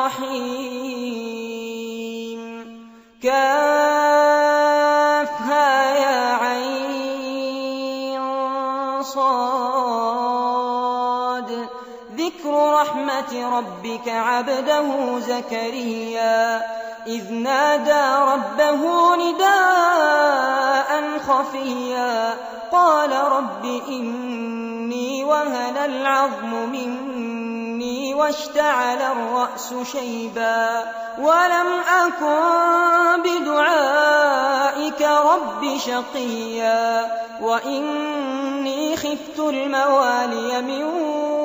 الرحيم كافها يا عين صاد ذكر رحمة ربك عبده زكريا إذ نادى ربه نداء خفيا قال رب إني وهن العظم مني واشتعل الرأس شيبا ولم أكن بدعائك رب شقيا وإني خفت الموالي من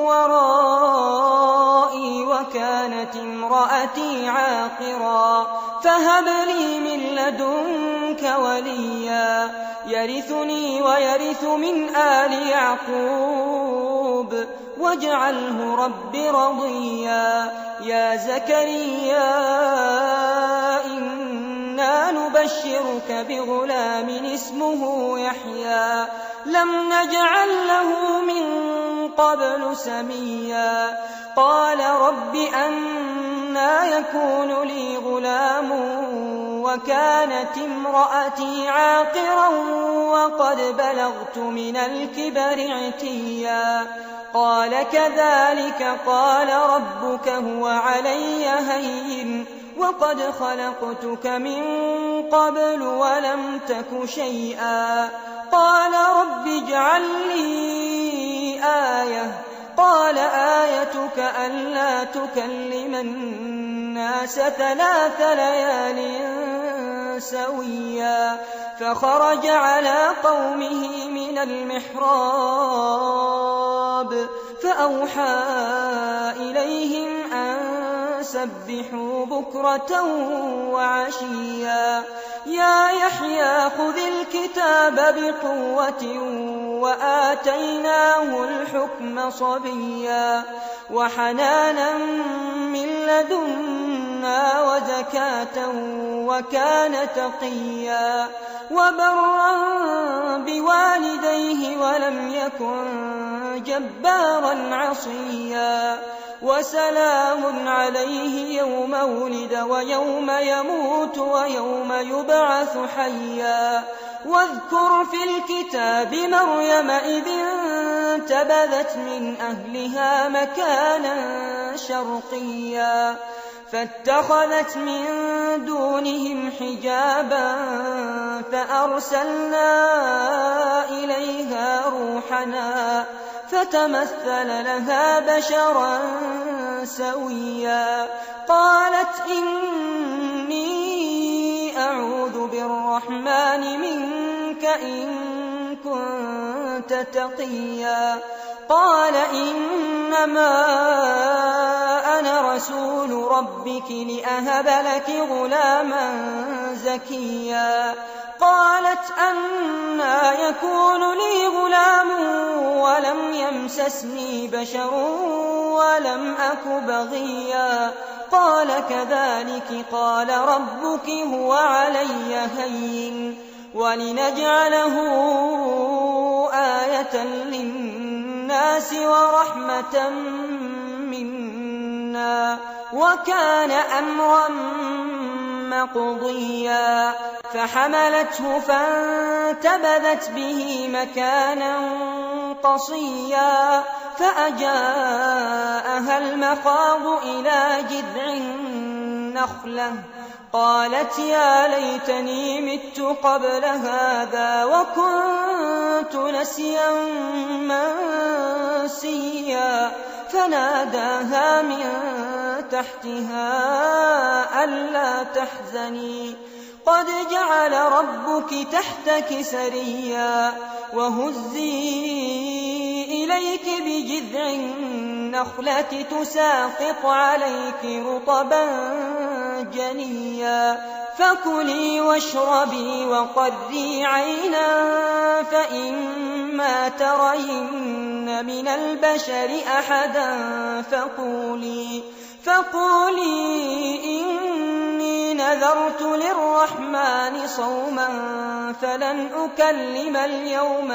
ورائي وكانت امرأتي عاقرا فهب لي من لدنك وليا يرثني ويرث من آل يعقوب واجعله رب رضيا يا زكريا إنا نبشرك بغلام اسمه يحيى لم نجعل له من قبل سميا قال رب أنى يكون لي غلام وكانت امرأتي عاقرا وقد بلغت من الكبر عتيا قال كذلك قال ربك هو علي هين وقد خلقتك من قبل ولم تك شيئا قال رب اجعل لي آية قال آيتك ألا تكلم الناس 3 ليال سويا فخرج على قومه من المحراب فأوحى إليهم أن سبحوا بكرة وعشيا يا يحيى خذ الكتاب بقوة وآتيناه الحكم صبيا وحنانا من لدنا وزكاة وكان تقيا وبرا بوالديه ولم يكن جبارا عصيا وسلام عليه يوم ولد ويوم يموت ويوم يبعث حيا واذكر في الكتاب مريم إذ انتبذت من أهلها مكانا شرقيا فاتخذت من دونهم حجابا فأرسلنا إليها روحنا فتمثل لها بشرا سويا قالت إني أعوذ بالرحمن منك إن كنت تقيا قال إنما أنا رسول ربك لأهب لك غلاما زكيا قالت أنى يكون لي غلام ولم يمسسني بشر ولم أك بغيا قال كذلك قال ربك هو علي هين ولنجعله آية للناس ورحمة منا وكان أمرا مقضيا فحملته فانتبذت به مكانا قصيا فأجاءها المخاض إلى جذع النخلة قالت يا ليتني مت قبل هذا وكنت نسيا منسيا فناداها من تحتها ألا تحزني قد جعل ربك تحتك سريا وهزي إليك بجذع النخلة تساقط عليك رطبا جنيا فكلي واشربي وقري عينا فإما ترين من البشر أحدا فقولي إني نذرت للرحمن صوما فلن أكلم اليوم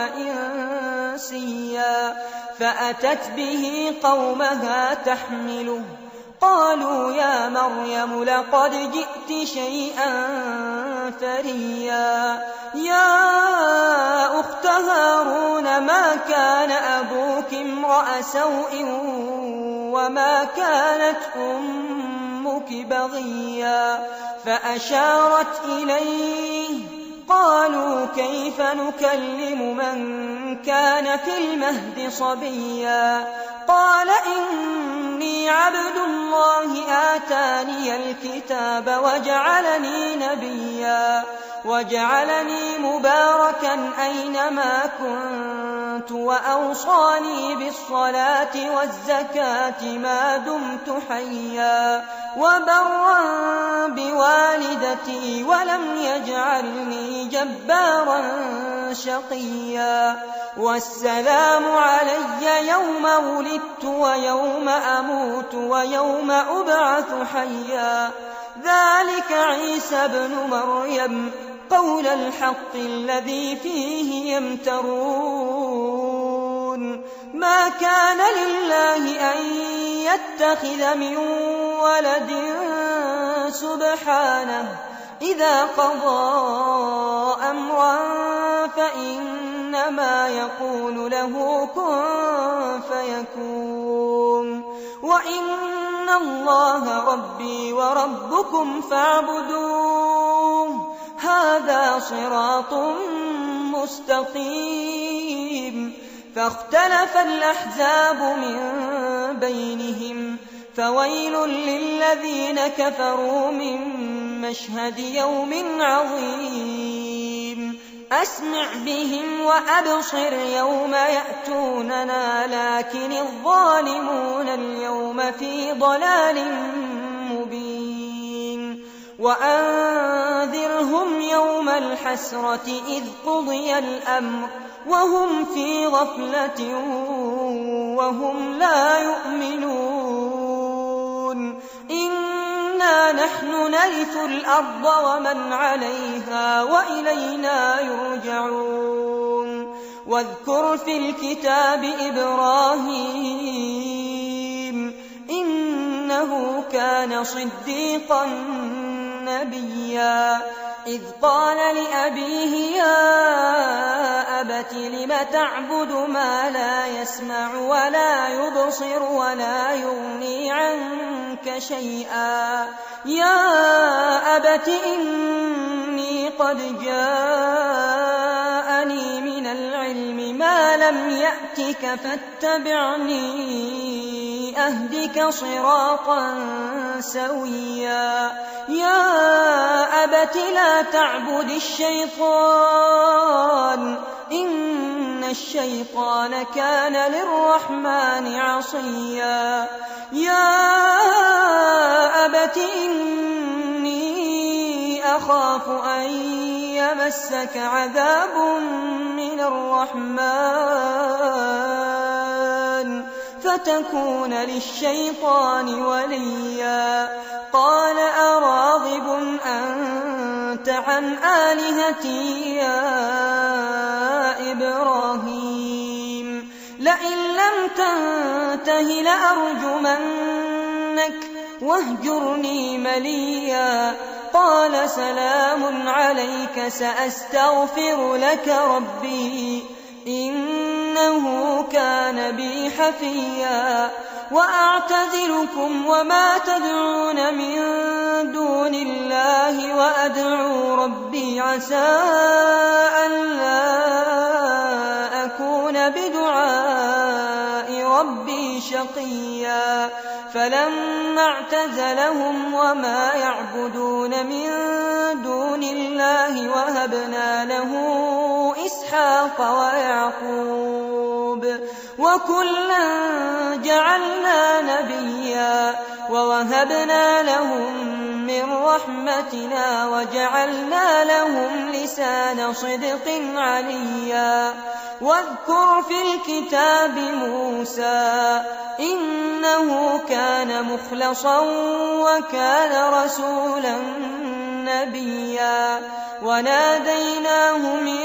إنسيا فأتت به قومها تحمله قالوا يا مريم لقد جئت شيئا فريا يا أخت هارون ما كان أبوك امرأ سوء وما كانت أمك بغيا فأشارت إليه قالوا كيف نكلم من كان في المهد صبيا قال إني عبد الله آتاني الكتاب وجعلني نبيا وجعلني مباركا أينما كنت وأوصاني بالصلاة والزكاة ما دمت حيا وبرا بوالدتي ولم يجعلني جبارا شقيا والسلام علي يوم ولدت ويوم أموت ويوم أبعث حيا ذلك عيسى بن مريم قول الحق الذي فيه يمترون ما كان لله أن يتخذ من ولد سبحانه إذا قضى أمرا فإنما يقول له كن فيكون وإن الله ربي وربكم فاعبدوه هذا صراط مستقيم فاختلف الأحزاب من بينهم فويل للذين كفروا من مشهد يوم عظيم أسمع بهم وأبصر يوم يأتوننا لكن الظالمون اليوم في ضلال مبين وأنذرهم يوم الحسرة إذ قضي الأمر وهم في غفلة وهم لا يؤمنون إنا نحن نرث الأرض ومن عليها وإلينا يرجعون واذكر في الكتاب إبراهيم إنه كان صديقا نبيا إذ قال لأبيه يا أبت لم تعبد ما لا يسمع ولا يبصر ولا يغني عنك شيئا يا أبت إني قد جاءني من العلم ما لم يأتك فاتبعني أهدك صراطا سويا يا أبت لا تعبد الشيطان إن الشيطان كان للرحمن عصيا يا أبت إني أخاف أن يمسك عذاب من الرحمن فتكون للشيطان وليا قال أراغب أنت عن آلهتي يا إبراهيم لئن لم تنته لأرجمنك واهجرني مليا قال سلام عليك سأستغفر لك ربي إنه كان بي حفيا وأعتزلكم وما تدعون من دون الله وأدعو ربي عسى ألا أكون بدعاء ربي شقيا فلما اعتزلهم وما يعبدون من دون الله وهبنا له إسحاق ويعقوب وكلا جعلنا نبيا ووهبنا لهم من رحمتنا وجعلنا لهم لسان صدق عليا واذكر في الكتاب موسى إنه كان مخلصا وكان رسولا نبيا وناديناه من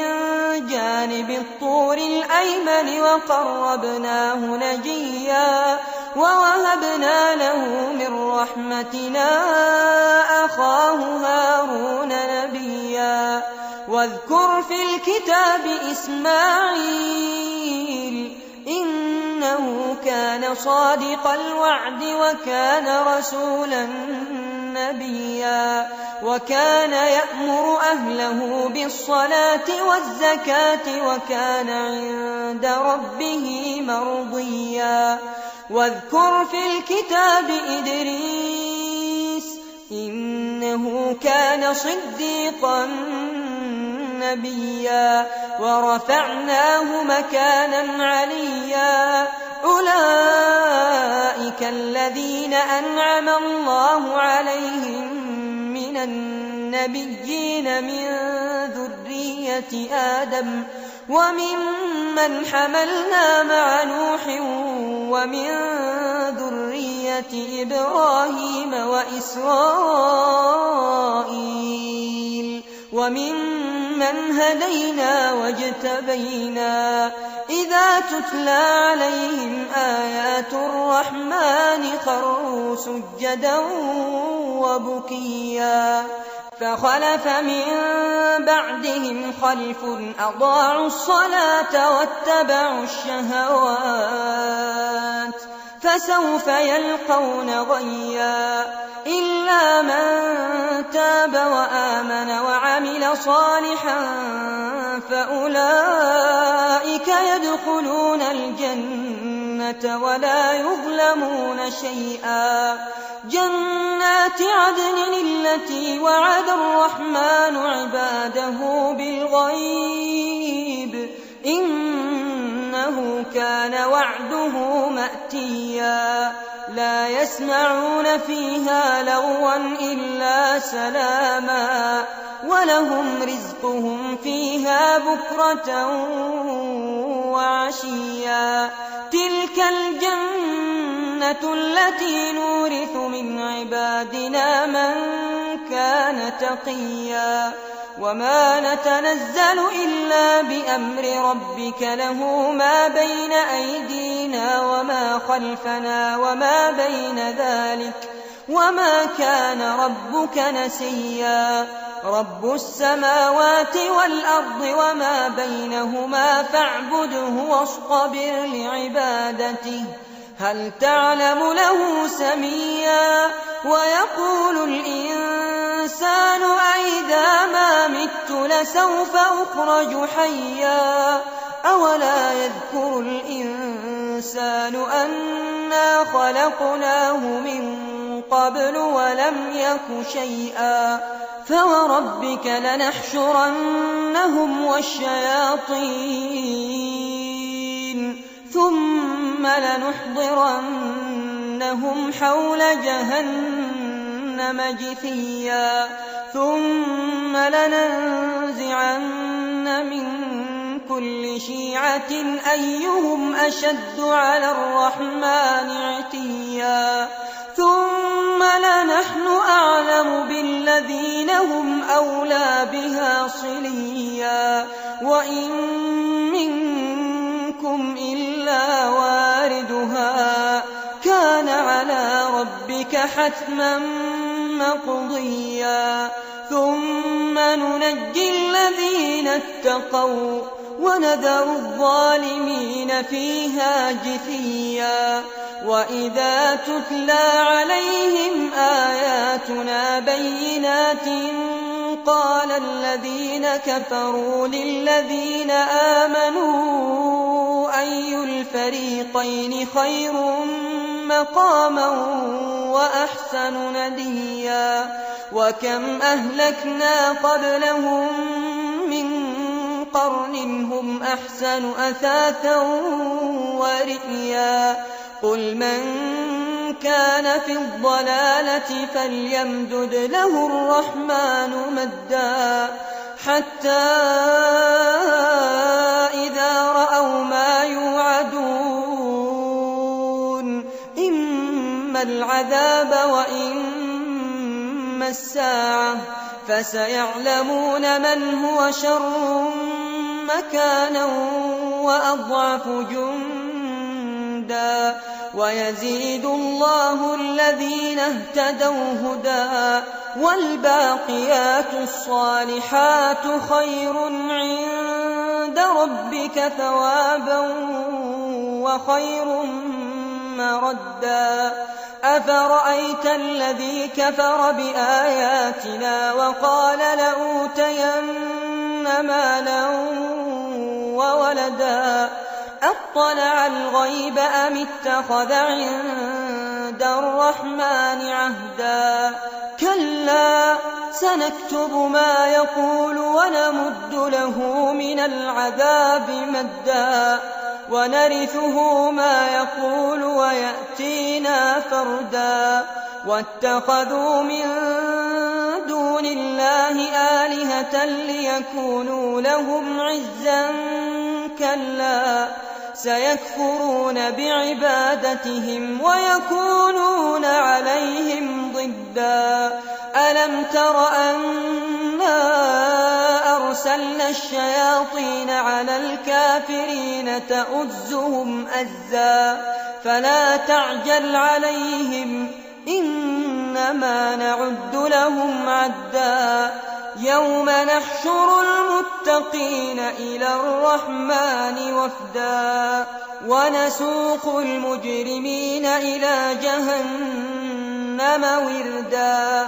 جانب الطور الأيمن وقربناه نجيا ووهبنا له من رحمتنا أخاه هارون نبيا واذكر في الكتاب إسماعيل إنه كان صادق الوعد وكان رسولا نبيا وكان يأمر أهله بالصلاة والزكاة وكان عند ربه مرضيا واذكر في الكتاب إدريس إنه كان صديقا نبيا ورفعناه مكانا عليا أولئك الذين أنعم الله عليهم من النبيين من ذرية آدم وممن حملنا مع نوح ومن ذرية إبراهيم وإسرائيل وممن هدينا واجتبينا إذا تتلى عليهم آيات الرحمن خروا سجدا وبكيا فخلف من بعدهم خلف أضاعوا الصلاة واتبعوا الشهوات فسوف يلقون غيا إلا من تاب وآمن وعمل صالحا فأولئك يدخلون الجنة ولا يظلمون شيئا جنات عدن التي وعد الرحمن عباده بالغيب إنه كان وعده مأتيا لا يسمعون فيها لغوا إلا سلاما ولهم رزقهم فيها بكرة وعشيا تلك الجنة التي نورث من عبادنا من كان تقيا وما نتنزل إلا بأمر ربك له ما بين أيدينا وما خلفنا وما بين ذلك وما كان ربك نسيا رب السماوات والأرض وما بينهما فاعبده واصطبر لعبادته هل تعلم له سميا ويقول الإنسان أئذا ما مت لسوف أخرج حيا أولا يذكر الإنسان أنا خلقناه من قبل ولم يك شيئا فوربك لنحشرنهم والشياطين ثم لنحضرنهم حول جهنم جثيا ثم لننزعن من كل شيعة أيهم أشد على الرحمن عتيا ثم لنحن أعلم بالذين هم أولى بها صليا وإن منكم إلا واردها كان على ربك حتما مقضيا ثم ننجي الذين اتقوا ونذر الظالمين فيها جثيا وإذا تتلى عليهم آياتنا بينات قال الذين كفروا للذين آمنوا أي الفريقين خير مقاما وأحسن نديا وكم أهلكنا قبلهم من قرن هم أحسن أثاثا ورئيا قل من كان في الضلالة فليمدد له الرحمن مدا حتى إذا رأوا ما يوعدون إما العذاب وإما الساعة فسيعلمون من هو شر مكانا وأضعف جندا ويزيد الله الذين اهتدوا هدى والباقيات الصالحات خير عند ربك ثوابا وخير مردا أفرأيت الذي كفر بآياتنا وقال لأوتين مالا وولدا أطلع الغيب أم اتخذ عند الرحمن عهدا كلا سنكتب ما يقول ونمد له من العذاب مدا ونرثه ما يقول ويأتينا فردا واتخذوا من دون الله آلهة ليكونوا لهم عزا كلا سيكفرون بعبادتهم ويكونون عليهم ضدا ألم تر أنا أرسلنا الشياطين على الكافرين تؤزهم أزا فلا تعجل عليهم إنما نعد لهم عدا يوم نحشر المتقين إلى الرحمن وفدا ونسوق المجرمين إلى جهنم وردا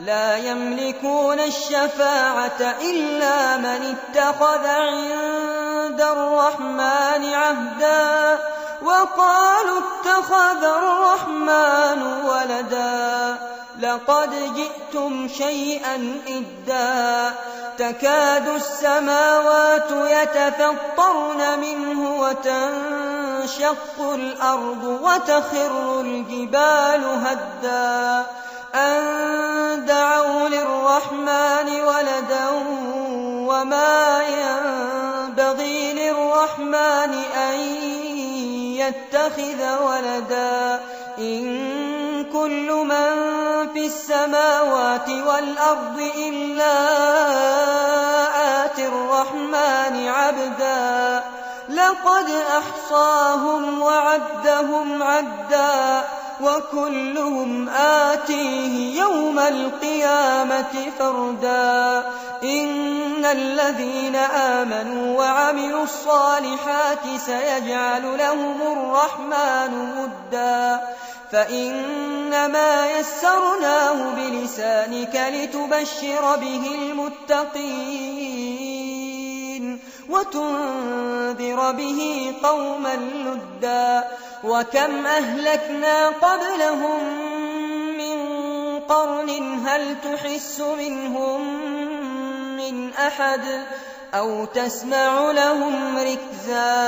لا يملكون الشفاعة إلا من اتخذ عند الرحمن عهدا وقالوا اتخذ الرحمن ولدا لقد جئتم شيئا إدا تكاد السماوات يتفطرن منه وتنشق الأرض وتخر الجبال هدا أن دعوا للرحمن ولدا وما ينبغي للرحمن أن يتخذ ولدا إن كل من في السماوات والأرض إلا آتي الرحمن عبدا لقد أحصاهم وعدهم عدا وكلهم آتيه يوم القيامة فردا إن الذين آمنوا وعملوا الصالحات سيجعل لهم الرحمن ودا فإنما يسرناه بلسانك لتبشر به المتقين وتنذر به قوما لدا وكم أهلكنا قبلهم من قرن هل تحس منهم من أحد أو تسمع لهم ركزا